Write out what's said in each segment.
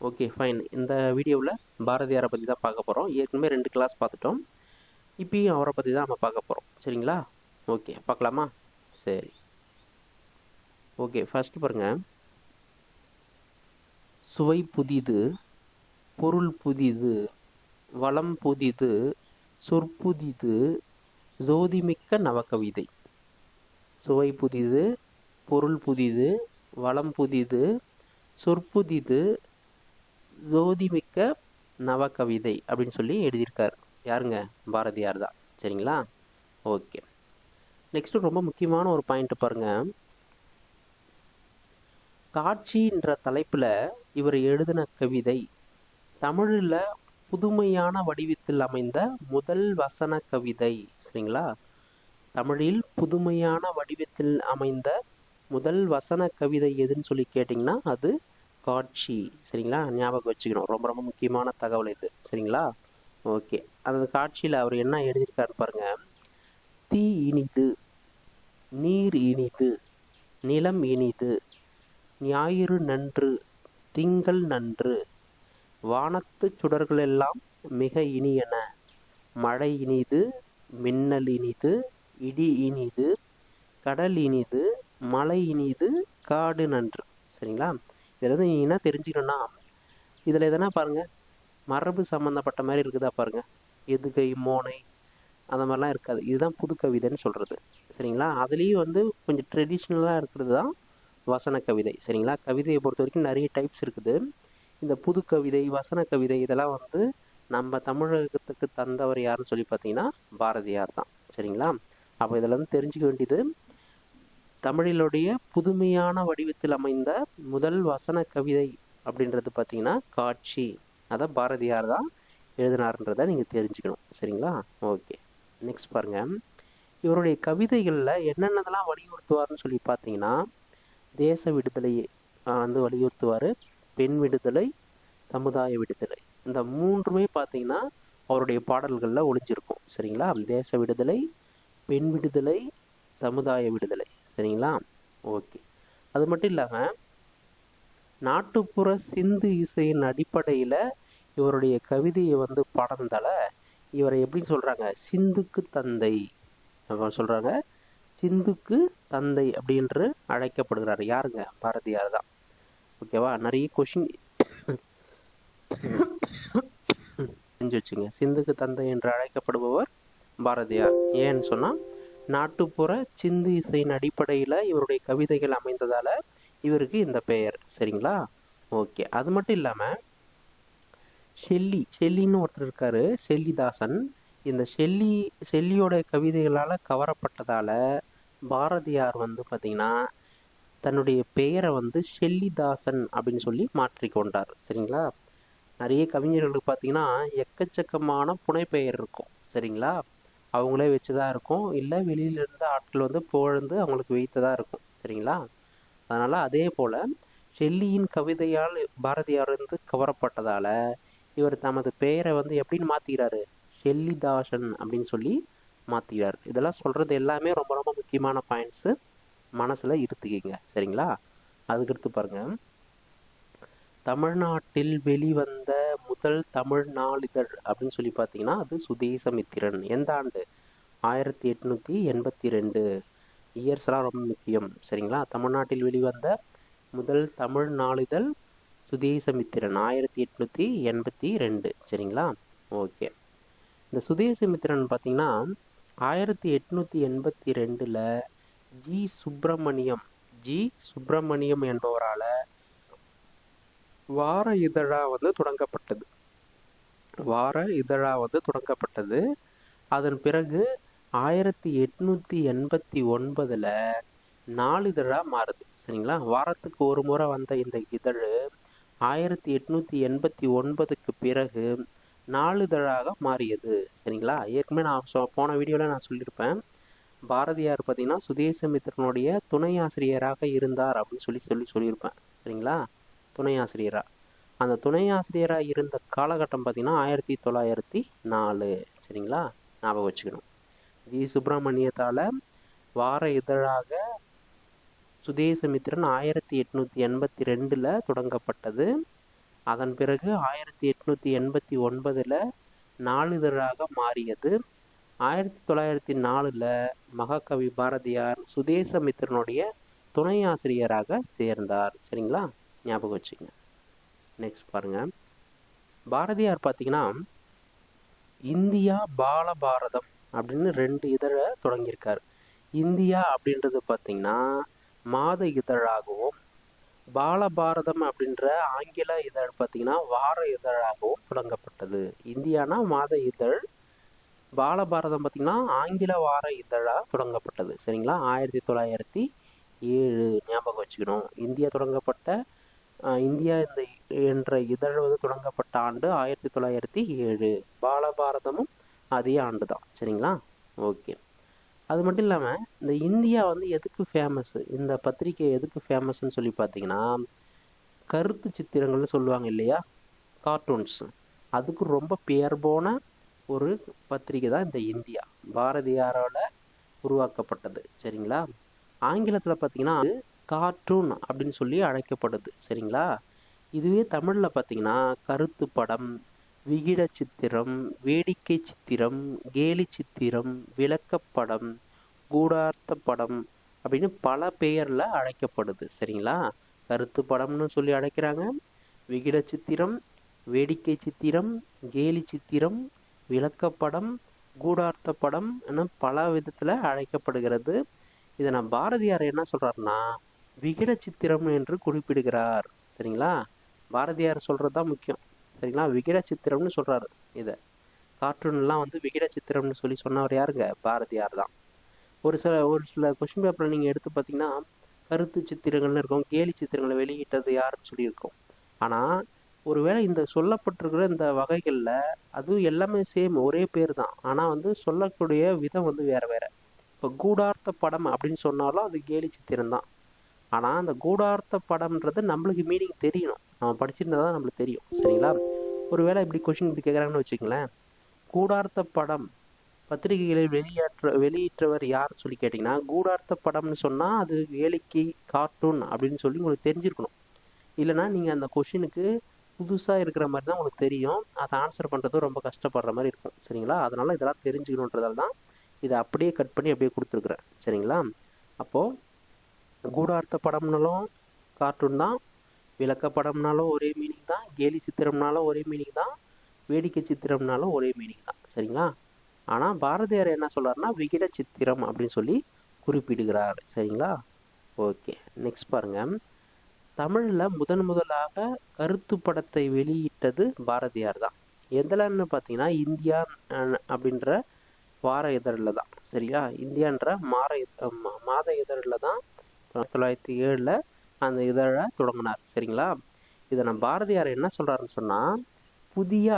Okay fine. இந்த வீடியோவில் பாரதியாரை பற்றி தான் பார்க்க போகிறோம். ஏற்கனவே 2 கிளாஸ் பார்த்துட்டோம். இப்பயும் அவரை பற்றி தான் நம்ம பார்க்க போகிறோம். சரிங்களா? ஓகே, பார்க்கலாமா? சரி. ஓகே, ஃபஸ்ட்டு பாருங்கள். சுவை புதிது, பொருள் புதிது, வளம் புதிது, சொற்புதிது, ஜோதிமிக்க நவகவிதை. சுவை புதிது, பொருள் புதிது, வளம் புதிது, சொற்புதிது, ஜோதிமிக்க நவகவிதை அப்படின்னு சொல்லி எழுதியிருக்கார். யாருங்க? பாரதியார் தான். சரிங்களா? ஓகே. நெக்ஸ்ட் ரொம்ப முக்கியமான ஒரு பாயிண்ட் பாருங்க. காட்சின்ற தலைப்பில் இவர் எழுதின கவிதை தமிழில் புதுமையான வடிவத்தில் அமைந்த முதல் வசன கவிதை. சரிங்களா? தமிழில் புதுமையான வடிவத்தில் அமைந்த முதல் வசன கவிதை எதுன்னு சொல்லி கேட்டிங்கன்னா அது காட்சி. சரிங்களா? ஞாபகம் வச்சுக்கணும். ரொம்ப ரொம்ப முக்கியமான தகவல் இது. சரிங்களா? ஓகே. அந்த காட்சியில் அவர் என்ன எழுதியிருக்காரு பாருங்க. தீ இனிது, நீர் இனிது, நிலம் இனிது, ஞாயிறு நன்று, திங்கள் நன்று, வானத்து சுடர்கள் எல்லாம் மிக இனியன, மழை இனிது, மின்னல் இனிது, இடி இனிது, கடல் இனிது, மலை இனிது, காடு நன்று. சரிங்களா? இதில் நீங்கள் என்ன தெரிஞ்சுக்கணுன்னா, இதில் எதனா பாருங்கள் மரபு சம்மந்தப்பட்ட மாதிரி இருக்குதா பாருங்கள். எதுகை, மோனை அந்த மாதிரிலாம் இருக்காது. இதுதான் புது கவிதைன்னு சொல்கிறது. சரிங்களா? அதுலேயும் கொஞ்சம் ட்ரெடிஷ்னலாக இருக்கிறது தான் வசன கவிதை. சரிங்களா? கவிதையை பொறுத்த வரைக்கும் நிறைய டைப்ஸ் இருக்குது. இந்த புது கவிதை, வசன கவிதை இதெல்லாம் நம்ம தமிழகத்துக்கு தந்தவர் யாருன்னு சொல்லி பார்த்தீங்கன்னா பாரதியார் தான். சரிங்களா? அப்போ இதில் தெரிஞ்சுக்க வேண்டியது, தமிழிலுடைய புதுமையான வடிவத்தில் அமைந்த முதல் வசன கவிதை அப்படின்றது பார்த்தீங்கன்னா காட்சி. அதை பாரதியார் தான் எழுதினார்ன்றதை நீங்கள் தெரிஞ்சுக்கணும். சரிங்களா? ஓகே. நெக்ஸ்ட் பாருங்கள். இவருடைய கவிதைகளில் என்னென்னதெல்லாம் வலியுறுத்துவார்னு சொல்லி பார்த்தீங்கன்னா தேச விடுதலையை வலியுறுத்துவார், பெண் விடுதலை, சமுதாய விடுதலை. இந்த மூன்றுமே பார்த்தீங்கன்னா அவருடைய பாடல்களில் ஒளிஞ்சிருக்கும். சரிங்களா? தேச விடுதலை, பெண் விடுதலை, சமுதாய விடுதலை. சரிங்களா? ஓகே. அது மட்டும் இல்லாமல் நாட்டுப்புற சிந்து இசையின் அடிப்படையில் இவருடைய கவிதையை பாடுறதால இவரை எப்படின்னு சொல்கிறாங்க? சிந்துக்கு தந்தை சொல்கிறாங்க. சிந்துக்கு தந்தை அப்படின்று அழைக்கப்படுகிறார். யாருங்க? பாரதியார் தான். ஓகேவா? நிறைய கொஷின் தெரிஞ்சு வச்சுங்க. சிந்துக்கு தந்தை என்று அழைக்கப்படுபவர் பாரதியார். ஏன்னு சொன்னால் நாட்டுப்புற சிந்து இசையின் அடிப்படையில் இவருடைய கவிதைகள் அமைந்ததால் இவருக்கு இந்த பெயர். சரிங்களா? ஓகே. அது மட்டும் இல்லாமல் ஷெல்லின்னு ஒருத்தர் இருக்கார், ஷெல்லிதாசன். இந்த ஷெல்லியோட கவிதைகளால் கவரப்பட்டதால் பாரதியார் பார்த்திங்கன்னா தன்னுடைய பெயரை ஷெல்லிதாசன் அப்படின்னு சொல்லி மாற்றிக்கொண்டார். சரிங்களா? நிறைய கவிஞர்களுக்கு பார்த்திங்கன்னா எக்கச்சக்கமான புனைப்பெயர் இருக்கும். சரிங்களா? அவங்களே வச்சு தான் இருக்கும், இல்லை வெளியிலேருந்து ஆட்கள் புகழ்ந்து அவங்களுக்கு வைத்ததாக இருக்கும். சரிங்களா? அதனால் அதே போல் ஷெல்லியின் கவிதையால் பாரதியார் கவரப்பட்டதால் இவர் தமது பெயரை எப்படின்னு மாற்றிக்கிறாரு? ஷெல்லிதாசன் அப்படின்னு சொல்லி மாற்றிக்கிறார். இதெல்லாம் சொல்கிறது எல்லாமே ரொம்ப ரொம்ப முக்கியமான பாயிண்ட்ஸு, மனசில் இருத்துக்கிங்க. சரிங்களா? அதுக்கடுத்து பாருங்கள். தமிழ்நாட்டில் வெளிவந்த முதல் தமிழ் நாளிதழ் அப்படின்னு சொல்லி பார்த்தீங்கன்னா அது சுதேசமித்திரன். எந்த ஆண்டு? 1882. இயர்ஸ்லாம் ரொம்ப முக்கியம். சரிங்களா? தமிழ்நாட்டில் வெளிவந்த முதல் தமிழ் நாளிதழ் சுதேசமித்திரன் 1882. சரிங்களா? ஓகே. இந்த சுதேசமித்திரன் பார்த்தீங்கன்னா 1882 ஜி சுப்பிரமணியம் என்பவரால் வார இதழா தொடங்கப்பட்டது. அதன் பிறகு 1889 நாளிதழா மாறுது. சரிங்களா? வாரத்துக்கு ஒரு முறை வந்த இந்த இதழ் 1889 பிறகு நாளிதழாக மாறியது. சரிங்களா? ஏற்கனவே நான் போன வீடியோவில் நான் சொல்லியிருப்பேன், பாரதியார் பார்த்தீங்கன்னா சுதேசமித்திரனுடைய துணை ஆசிரியராக இருந்தார் அப்படின்னு சொல்லியிருப்பேன். சரிங்களா? துணை ஆசிரியராக. அந்த துணை ஆசிரியராக இருந்த காலகட்டம் பார்த்திங்கன்னா 1904. சரிங்களா? ஞாபகம் வச்சுக்கணும். ஜி சுப்பிரமணியத்தால் வார இதழாக சுதேசமித்திரன் 1882 தொடங்கப்பட்டது. அதன் பிறகு 1889 நாளிதழாக மாறியது. 1904 மகாகவி பாரதியார் சுதேசமித்திரனுடைய துணை ஆசிரியராக சேர்ந்தார். சரிங்களா, ஞாபகம் வச்சுங்க. நெக்ஸ்ட் பாருங்க, பாரதியார் பார்த்தீங்கன்னா இந்தியா பாலபாரதம் அப்படின்னு 2 இதழை தொடங்கியிருக்காரு. இந்தியா அப்படின்றது பார்த்தீங்கன்னா மாத இதழாகவும், பாலபாரதம் அப்படின்ற ஆங்கில இதழ் பார்த்தீங்கன்னா வார இதழாகவும் தொடங்கப்பட்டது. இந்தியானா மாத இதழ், பாலபாரதம் பார்த்தீங்கன்னா ஆங்கில வார இதழாக தொடங்கப்பட்டது. சரிங்களா, 1907 ஞாபகம் வச்சுக்கணும். இந்தியா என்ற இதழ் தொடங்கப்பட்ட ஆண்டு 1907. பாலபாரதமும் அதே ஆண்டு தான். சரிங்களா, ஓகே. அது மட்டும் இல்லாமல் இந்த இந்தியா எதுக்கு ஃபேமஸ், இந்த பத்திரிகை எதுக்கு ஃபேமஸ்ன்னு சொல்லி பார்த்தீங்கன்னா கருத்து சித்திரங்கள்னு சொல்லுவாங்க இல்லையா, கார்ட்டூன்ஸ், அதுக்கு ரொம்ப பேர் போன ஒரு பத்திரிகை தான் இந்த இந்தியா, பாரதியாரால் உருவாக்கப்பட்டது. சரிங்களா, ஆங்கிலத்தில் பார்த்தீங்கன்னா கார்ட்டூன் அப்படின்னு சொல்லி அழைக்கப்படுது. சரிங்களா, இதுவே தமிழில் பார்த்தீங்கன்னா கருத்து படம், விகிட சித்திரம், வேடிக்கை சித்திரம், கேலி சித்திரம், விளக்கப்படம், கூடார்த்த படம் அப்படின்னு பல பெயரில் அழைக்கப்படுது. சரிங்களா, கருத்து படம்னு சொல்லி அழைக்கிறாங்க, விகிட சித்திரம், வேடிக்கை சித்திரம், கேலி சித்திரம், விளக்கப்படம், கூடார்த்த படம் என பல விதத்தில் அழைக்கப்படுகிறது. இதை நான் பாரதியார் என்ன சொல்கிறாருன்னா விகிட சித்திரம் என்று குறிப்பிடுகிறார். சரிங்களா, பாரதியார் சொல்கிறது தான் முக்கியம். சரிங்களா, விகிட சித்திரம்னு சொல்கிறாரு. இதை கார்ட்டூன்லாம் விகிட சித்திரம்னு சொல்லி சொன்னவர் யாருங்க, பாரதியார் தான். ஒரு சில கொஸ்டின் பேப்பரில் நீங்கள் எடுத்து பார்த்தீங்கன்னா கருத்து சித்திரங்கள்னு இருக்கும், கேலி சித்திரங்களை வெளியிட்டது யாருன்னு சொல்லியிருக்கோம். ஆனால் ஒருவேளை இந்த சொல்லப்பட்டிருக்கிற இந்த வகைகளில் அதுவும் எல்லாமே சேம், ஒரே பேர் தான். ஆனால் சொல்லக்கூடிய விதம் வேறு வேறு. இப்போ கூடார்த்த படம் அப்படின்னு சொன்னாலும் அது கேலி சித்திரம் தான். ஆனால் அந்த கூடார்த்த படம்ன்றது நம்மளுக்கு மீனிங் தெரியணும், நம்ம படிச்சிருந்தா தான் நம்மளுக்கு தெரியும். சரிங்களா, ஒருவேளை இப்படி கொஷின் இப்படி கேட்குறாங்கன்னு வச்சுங்களேன், கூடார்த்த படம் பத்திரிகைகளை வெளியிட்டவர் யாருன்னு சொல்லி கேட்டிங்கன்னா கூடார்த்த படம்னு சொன்னால் அது வேலைக்கு கார்ட்டூன் அப்படின்னு சொல்லி உங்களுக்கு தெரிஞ்சிருக்கணும். இல்லைனா நீங்கள் அந்த கொஷினுக்கு புதுசாக இருக்கிற மாதிரி தான் உங்களுக்கு தெரியும், அதை ஆன்சர் பண்ணுறது ரொம்ப கஷ்டப்படுற மாதிரி இருக்கும். சரிங்களா, அதனால் இதெல்லாம் தெரிஞ்சுக்கணுன்றதால தான் இதை அப்படியே கட் பண்ணி அப்படியே கொடுத்துருக்குறேன். சரிங்களா, அப்போது கூடார்த்த படம்னாலும் கார்ட்டூன் தான், விளக்கப்படம்னாலும் ஒரே மீனிங் தான், கேலி சித்திரம்னாலும் ஒரே மீனிங் தான், வேடிக்கை சித்திரம்னாலும் ஒரே மீனிங் தான். சரிங்களா, ஆனால் பாரதியார் என்ன சொல்கிறாருன்னா விகிட சித்திரம் அப்படின்னு சொல்லி குறிப்பிடுகிறார். சரிங்களா, ஓகே. நெக்ஸ்ட் பாருங்கள், தமிழில் முதலாக கருத்து படத்தை வெளியிட்டது பாரதியார் தான். எதுலன்னு பார்த்தீங்கன்னா இந்தியா அப்படின்ற வார இதழில் தான். சரியா, இந்தியான்ற மாத இதழில் தான் 1907 அந்த இதழை தொடங்கினார். சரிங்களா, இதை நான் பாரதியார் என்ன சொல்கிறாருன்னு சொன்னால் புதிய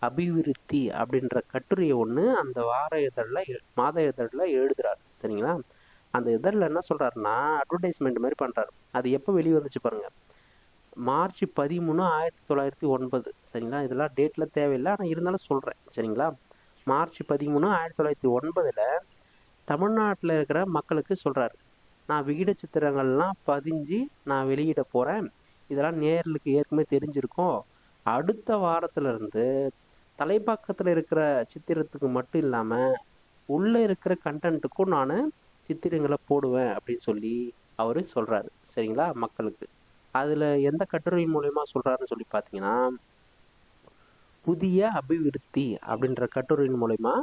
அபிவிருத்தி அப்படின்ற கட்டுரையை ஒன்று அந்த மாத இதழில் எழுதுறாரு. சரிங்களா, அந்த இதழில் என்ன சொல்கிறாருன்னா அட்வர்டைஸ்மெண்ட் மாதிரி பண்ணுறாரு. அது எப்போ வெளியே வந்துச்சு பாருங்கள், மார்ச் 13, 1909. சரிங்களா, இதெல்லாம் டேட்டில் தேவையில்லை, ஆனால் இருந்தாலும் சொல்கிறேன். சரிங்களா, மார்ச் 13, 1909 தமிழ்நாட்டில் இருக்கிற மக்களுக்கு சொல்கிறாரு, நான் விகிட சித்திரங்கள்லாம் பதிஞ்சு நான் வெளியிட போகிறேன், இதெல்லாம் நேர்களுக்கு ஏற்கனவே தெரிஞ்சிருக்கும். அடுத்த வாரத்திலிருந்து தலைப்பாக்கத்தில் இருக்கிற சித்திரத்துக்கு மட்டும் இல்லாமல் உள்ளே இருக்கிற கண்டென்ட்டுக்கும் நான் சித்திரங்களை போடுவேன் அப்படின்னு சொல்லி அவர் சொல்கிறாரு. சரிங்களா, மக்களுக்கு அதில் எந்த கட்டுரை மூலயமா சொல்கிறாருன்னு சொல்லி பார்த்தீங்கன்னா புதிய அபிவிருத்தி அப்படின்ற கட்டுரையின் மூலயமா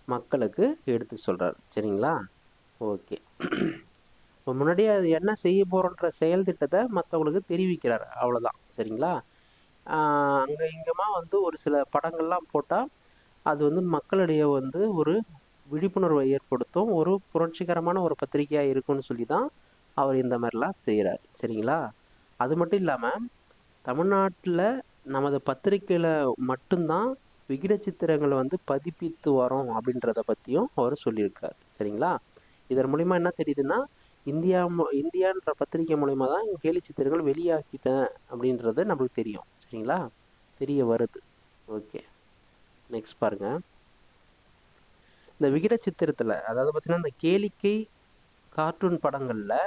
மக்களுக்கு எடுத்து சொல்கிறார். சரிங்களா, ஓகே. இப்போ முன்னாடியே அது என்ன செய்ய போகிறோன்ற செயல் திட்டத்தை மற்றவங்களுக்கு தெரிவிக்கிறார், அவ்வளோதான். சரிங்களா, அங்கே இங்கேமா ஒரு சில படங்கள்லாம் போட்டால் அது மக்களிடையே ஒரு விழிப்புணர்வை ஏற்படுத்தும், ஒரு புரட்சிகரமான ஒரு பத்திரிகையாக இருக்குன்னு சொல்லி தான் அவர் இந்த மாதிரிலாம் செய்கிறார். சரிங்களா, அது மட்டும் இல்லாமல் தமிழ்நாட்டில் நமது பத்திரிகையில் மட்டும்தான் விகிட சித்திரங்களை பதிப்பித்து வரோம் அப்படின்றத பற்றியும் அவர் சொல்லியிருக்கார். சரிங்களா, இதன் மூலிமா என்ன தெரியுதுன்னா இந்தியான்ற பத்திரிகை மூலயமா தான் கேலி சித்திரங்கள் வெளியாக்கிட்டேன் அப்படின்றது நம்மளுக்கு தெரியும். சரிங்களா, தெரிய வருது. ஓகே, நெக்ஸ்ட் பாருங்க, இந்த விகிட சித்திரத்தில் அதாவது பார்த்தீங்கன்னா இந்த கேளிக்கை கார்ட்டூன் படங்களில்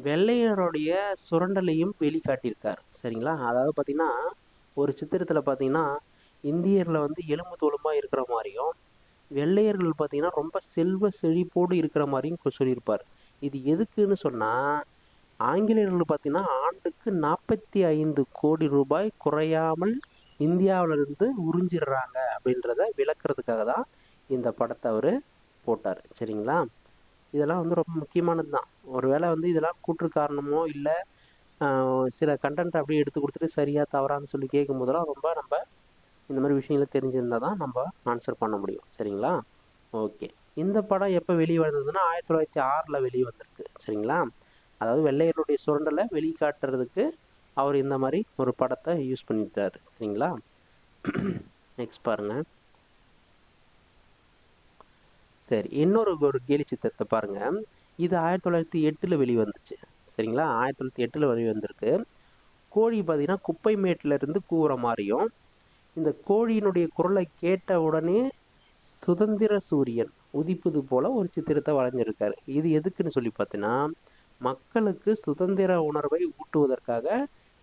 வெள்ளையருடைய சுரண்டலையும் வெளிக்காட்டியிருக்கார். சரிங்களா? அதாவது பார்த்தீங்கன்னா ஒரு சித்திரத்தில் பார்த்தீங்கன்னா இந்தியர்களை வந்து எலும்பு தோலுமாக இருக்கிற மாதிரியும், வெள்ளையர்கள் பார்த்தீங்கன்னா ரொம்ப செல்வ செழிப்போடு இருக்கிற மாதிரியும் சொல்லியிருப்பார். இது எதுக்குன்னு சொன்னால், ஆங்கிலேயர்கள் பார்த்தீங்கன்னா ஆண்டுக்கு 45 கோடி ரூபாய் குறையாமல் இந்தியாவிலிருந்து உறிஞ்சிடுறாங்க அப்படின்றத விளக்குறதுக்காக தான் இந்த படத்தை அவர் போட்டார். சரிங்களா? இதெல்லாம் வந்து ரொம்ப முக்கியமானது தான். ஒருவேளை வந்து இதெல்லாம் கூற்று காரணமோ இல்லை சில கண்டென்ட் அப்படியே எடுத்து கொடுத்துட்டு சரியா தவறான்னு சொல்லி கேட்கும் போதெல்லாம் ரொம்ப நம்ம இந்த மாதிரி விஷயங்களை தெரிஞ்சிருந்தால் தான் நம்ம ஆன்சர் பண்ண முடியும். சரிங்களா? ஓகே. இந்த படம் எப்போ வெளியே வந்ததுன்னா 1906 வெளியே வந்திருக்கு. சரிங்களா? அதாவது வெள்ளையருடைய சுரண்டலை வெளிக்காட்டுறதுக்கு அவர் இந்த மாதிரி ஒரு படத்தை யூஸ் பண்ணிட்டாரு. சரிங்களா? நெக்ஸ்ட் பாருங்க. சரி, இன்னொரு கேலி சித்திரத்தை பாருங்க. இது 1908 வெளிவந்துச்சு. சரிங்களா? 1908 வெளிவந்திருக்கு. கோழி பார்த்தீங்கன்னா குப்பை மேட்டில இருந்து கூவுற மாதிரியும், இந்த கோழியினுடைய குரலை கேட்ட உடனே சுதந்திர சூரியன் உதிப்பது போல ஒரு சித்திரத்தை வரைஞ்சிருக்காரு. இது எதுக்குன்னு சொல்லி பார்த்தீங்கன்னா, மக்களுக்கு சுதந்திர உணர்வை ஊட்டுவதற்காக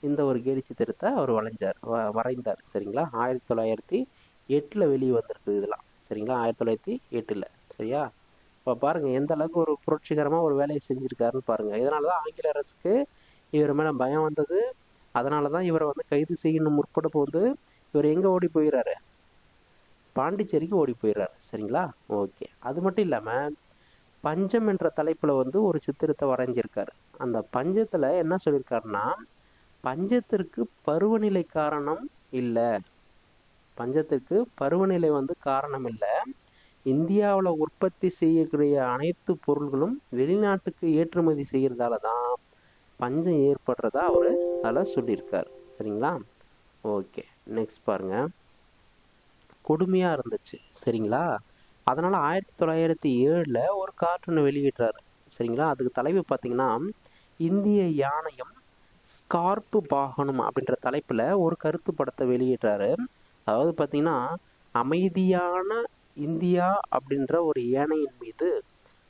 இந்த ஒரு கேலி சித்திரத்தை அவர் வரைந்தார். சரிங்களா? 1908 வெளியே வந்திருக்கு இதெல்லாம். சரிங்களா? 1908. சரியா? இப்போ பாருங்கள் எந்த அளவுக்கு ஒரு புரட்சிகரமாக ஒரு வேலையை செஞ்சுருக்காருன்னு பாருங்கள். இதனால தான் ஆங்கில அரசுக்கு இவர் மேலே பயம் வந்தது. அதனால தான் இவரை வந்து கைது செய்யணும் முற்பட போது இவர் எங்கே ஓடி போயிடுறாரு? பாண்டிச்சேரிக்கு ஓடி போயிடுறாரு. சரிங்களா? ஓகே. அது மட்டும் இல்லாமல் பஞ்சம் என்ற தலைப்பில் வந்து ஒரு சித்திரத்தை வரைஞ்சிருக்காரு. அந்த பஞ்சத்தில் என்ன சொல்லியிருக்காருன்னா, பஞ்சத்திற்கு பருவநிலை காரணம் இல்லை, பஞ்சத்திற்கு பருவநிலை வந்து காரணம் இல்லை, இந்தியாவில் உற்பத்தி செய்யக்கூடிய அனைத்து பொருள்களும் வெளிநாட்டுக்கு ஏற்றுமதி செய்கிறதால தான் பஞ்சம் ஏற்படுறதா அவர் அதில் சொல்லியிருக்காரு. சரிங்களா? ஓகே. நெக்ஸ்ட் பாருங்க. கொடுமையாக இருந்துச்சு. சரிங்களா? அதனால் 1907 ஒரு கார்ட்டூனை வெளியிட்டார். சரிங்களா? அதுக்கு தலைப்பு பார்த்தீங்கன்னா இந்திய யானையும் ஸ்கார்ப்பு வாகனம் அப்படின்ற தலைப்பில் ஒரு கருத்து படத்தை வெளியிட்டாரு. அதாவது பார்த்தீங்கன்னா அமைதியான இந்தியா அப்படின்ற ஒரு யானையின் மீது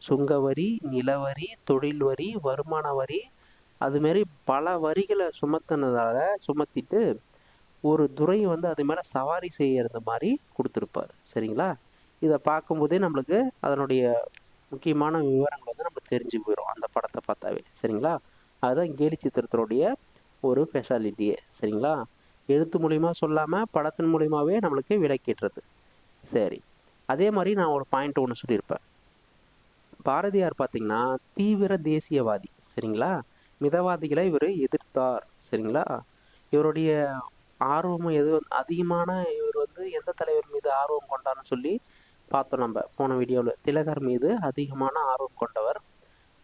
சுங்கவரி, நிலவரி, தொழில் வரி, வருமான வரி, அதுமாரி பல வரிகளை சுமத்திட்டு ஒரு துறை வந்து அது மேலே சவாரி செய்யறது மாதிரி கொடுத்துருப்பார். சரிங்களா? இதை பார்க்கும்போதே நம்மளுக்கு அதனுடைய முக்கியமான விவரங்கள் வந்து நம்ம தெரிஞ்சு போயிடும் அந்த படத்தை பார்த்தாவே. சரிங்களா? அதுதான் கேலி சித்திரத்தினுடைய ஒரு ஸ்பெஷாலிட்டியே. சரிங்களா? எழுத்து மூலிமா சொல்லாமல் படத்தின் மூலியமாகவே நம்மளுக்கு விளக்கிட்டுறது. சரி, அதே மாதிரி நான் ஒரு பாயிண்ட் ஒன்று சொல்லியிருப்பேன். பாரதியார் பார்த்தீங்கன்னா தீவிர தேசியவாதி. சரிங்களா? மிதவாதிகளை இவர் எதிர்த்தார். சரிங்களா? இவருடைய ஆர்வம் அதிகமான இவர் வந்து எந்த தலைவர் மீது ஆர்வம் கொண்டார்னு சொல்லி பார்த்தோம் நம்ம போன வீடியோவில். திலகர் மீது அதிகமான ஆர்வம் கொண்டவர்.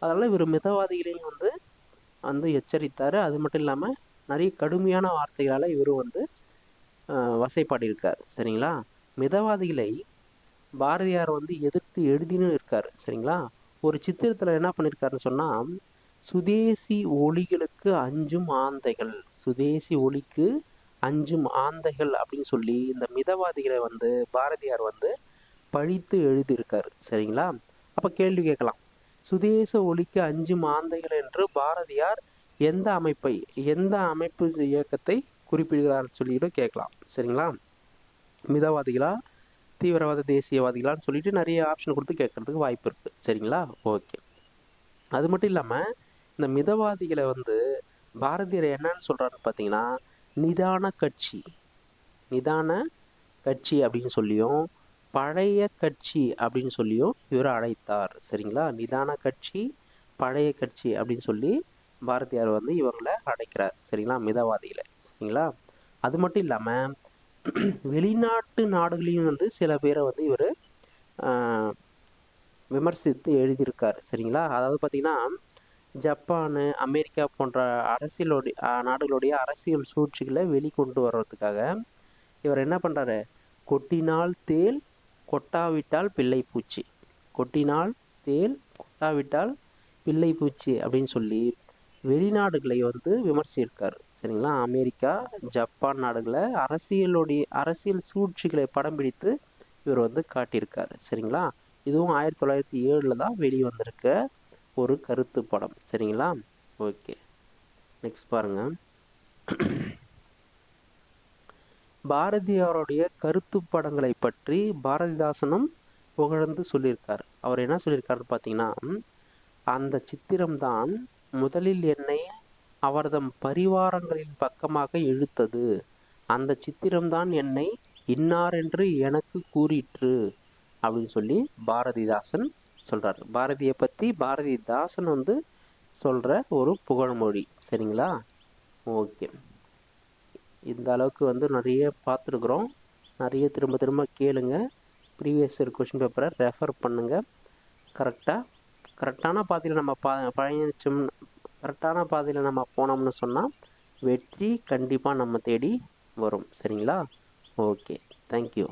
அதனால் இவர் மிதவாதிகளையும் வந்து எச்சரித்தார். அது மட்டும் இல்லாமல் நிறைய கடுமையான வார்த்தைகளால் இவரும் வந்து வசைப்பாடியிருக்கார். சரிங்களா? மிதவாதிகளை பாரதியார் வந்து எதிர்த்து எழுதினு இருக்கார். சரிங்களா? ஒரு சித்திரத்தில் என்ன பண்ணியிருக்காருன்னு சொன்னால், சுதேசி ஒளிகளுக்கு அஞ்சும் ஆந்தைகள், சுதேசி ஒளிக்கு அஞ்சும் ஆந்தைகள் அப்படின்னு சொல்லி இந்த மிதவாதிகளை வந்து பாரதியார் வந்து பழித்து எழுதியிருக்காரு. சரிங்களா? அப்போ கேள்வி கேட்கலாம், சுதேச ஒளிக்கு அஞ்சும் ஆந்தைகள் என்று பாரதியார் எந்த அமைப்பு இயக்கத்தை குறிப்பிடுகிறார் சொல்லிட்டு கேட்கலாம். சரிங்களா? மிதவாதிகளா, தீவிரவாத தேசியவாதிகளான்னு சொல்லிட்டு நிறைய ஆப்ஷன் கொடுத்து கேட்கறதுக்கு வாய்ப்பு இருக்கு. சரிங்களா? ஓகே. அது மட்டும் இல்லாமல் இந்த மிதவாதிகளை வந்து பாரதியார் என்னன்னு சொல்றாருன்னு பார்த்தீங்கன்னா நிதான கட்சி அப்படின்னு சொல்லியும் பழைய கட்சி அப்படின்னு சொல்லியும் இவர் அழைத்தார். சரிங்களா? நிதான கட்சி, பழைய கட்சி அப்படின்னு சொல்லி பாரதியார் வந்து இவங்களை அழைக்கிறார். சரிங்களா? மிதவாதிகளை. சரிங்களா? அது மட்டும் இல்லாமல் வெளிநாட்டு நாடுகளையும் வந்து சில பேரை வந்து இவர் விமர்சித்து எழுதியிருக்கார். சரிங்களா? அதாவது பார்த்தீங்கன்னா ஜப்பானு, அமெரிக்கா போன்ற நாடுகளுடைய அரசியல் சூழ்ச்சிகளை வெளிக்கொண்டு வர்றதுக்காக இவர் என்ன பண்ணுறாரு, கொட்டினால் தேல் கொட்டாவிட்டால் பிள்ளைப்பூச்சி, கொட்டினால் தேல் கொட்டாவிட்டால் பிள்ளைப்பூச்சி அப்படின்னு சொல்லி வெளிநாடுகளை வந்து விமர்சிச்சிருக்காரு. சரிங்களா? அமெரிக்கா, ஜப்பான் நாடுகளை அரசியல் சூழ்ச்சிகளை படம் பிடித்து இவர் வந்து காட்டியிருக்காரு. சரிங்களா? இதுவும் 1907 தான் வெளிவந்திருக்க ஒரு கருத்து படம். சரிங்களா? ஓகே, நெக்ஸ்ட் பாருங்க. பாரதியாருடைய கருத்து படங்களை பற்றி பாரதிதாசனும் புகழ்ந்து சொல்லியிருக்கார். அவர் என்ன சொல்லியிருக்காருன்னு பார்த்தீங்கன்னா, அந்த சித்திரம்தான் முதலில் என்னை அவர்தம் பரிவாரங்களின் பக்கமாக இழுத்தது. அந்த சித்திரம்தான் என்னை இன்னார் என்று எனக்கு கூறிற்று அப்படின்னு சொல்லி பாரதிதாசன் சொல்றார். பாரதியை பற்றி பாரதிதாசன் சொல்ற ஒரு புகழ்மொழி. சரிங்களா? ஓகே, இந்த அளவுக்கு நிறைய பார்த்துருக்குறோம். நிறைய திரும்ப திரும்ப கேளுங்க. ப்ரீவியஸ் இயர் கொஷின் பேப்பரை ரெஃபர் பண்ணுங்க. கரெக்டான பாதையில் நம்ம பயணிச்சோம், கரெக்டான பாதையில் நம்ம போனோம்னு சொன்னால் வெற்றி கண்டிப்பாக நம்ம தேடி வரும். சரிங்களா? Okay, thank you.